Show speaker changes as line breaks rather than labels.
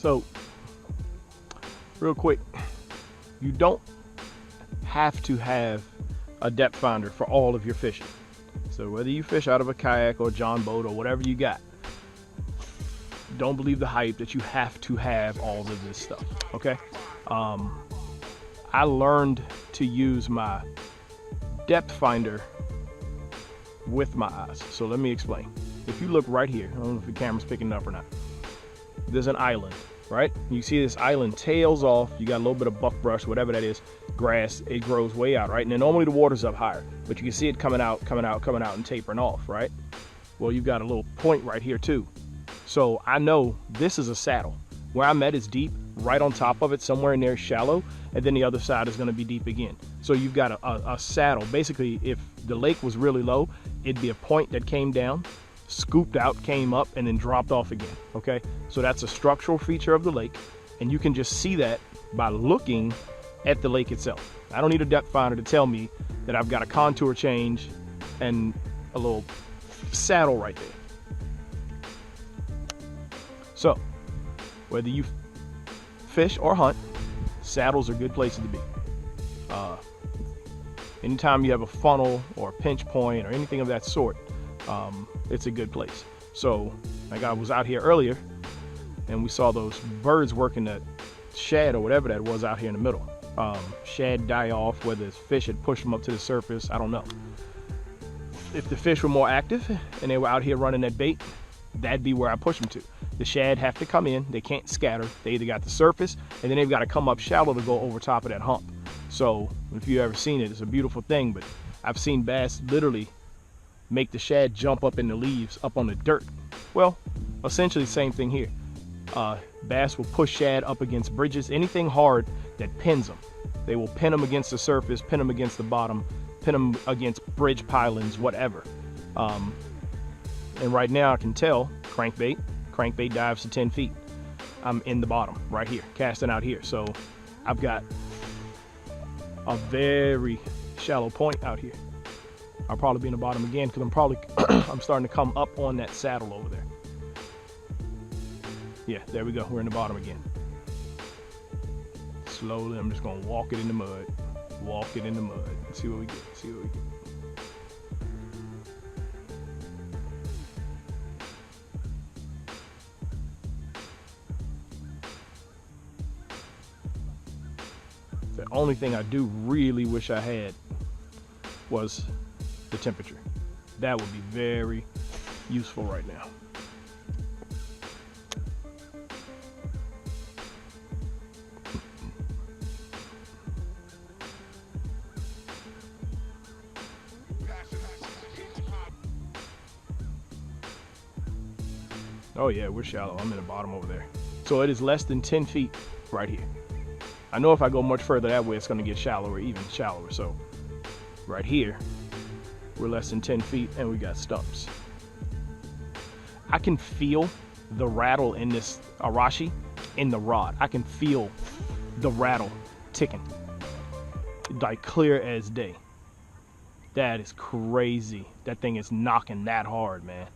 So, real quick, you don't have to have a depth finder for all of your fishing. So whether you fish out of a kayak or john boat or whatever you got, don't believe the hype that you have to have all of this stuff, okay? I learned to use my depth finder with my eyes. So let me explain. If you look right here, I don't know if the camera's picking it up or not. There's an island, right? You see this island tails off. You got a little bit of buckbrush, whatever that is, grass. It grows way out, right? And then normally the water's up higher, but you can see it coming out, and tapering off, right? Well, you've got a little point right here too. So I know this is a saddle. Where I'm at is deep, right on top of it, somewhere in there is shallow, and then the other side is gonna be deep again. So you've got a saddle. Basically, if the lake was really low, it'd be a point that came down, scooped out, came up, and then dropped off again, okay? So that's a structural feature of the lake, and you can just see that by looking at the lake itself. I don't need a depth finder to tell me that I've got a contour change and a little saddle right there. So, whether you fish or hunt, saddles are good places to be. Anytime you have a funnel or a pinch point or anything of that sort, it's a good place. So, like I was out here earlier, and we saw those birds working that shad or whatever that was out here in the middle. Shad die off, whether it's fish had pushed them up to the surface, I don't know. If the fish were more active and they were out here running that bait, that'd be where I push them to. The shad have to come in, they can't scatter. They either got the surface, and then they've got to come up shallow to go over top of that hump. So if you've ever seen it, it's a beautiful thing, but I've seen bass literally make the shad jump up in the leaves, up on the dirt. Well, essentially the same thing here. Bass will push shad up against bridges, anything hard that pins them. They will pin them against the surface, pin them against the bottom, pin them against bridge pylons, whatever. And right now I can tell, crankbait dives to 10 feet. I'm in the bottom, right here, casting out here. So I've got a very shallow point out here. I'll probably be in the bottom again because I'm starting to come up on that saddle over there. Yeah, there we go, we're in the bottom again. Slowly, I'm just gonna walk it in the mud. Walk it in the mud. See what we get, see what we get. The only thing I do really wish I had was the temperature. That would be very useful right now. Oh yeah, we're shallow. I'm in the bottom over there. So it is less than 10 feet right here. I know if I go much further that way, it's gonna get shallower, even shallower. So right here, we're less than 10 feet and we got stumps. I can feel the rattle in this arashi in the rod. I can feel the rattle ticking, like clear as day. That is crazy. That thing is knocking that hard, man.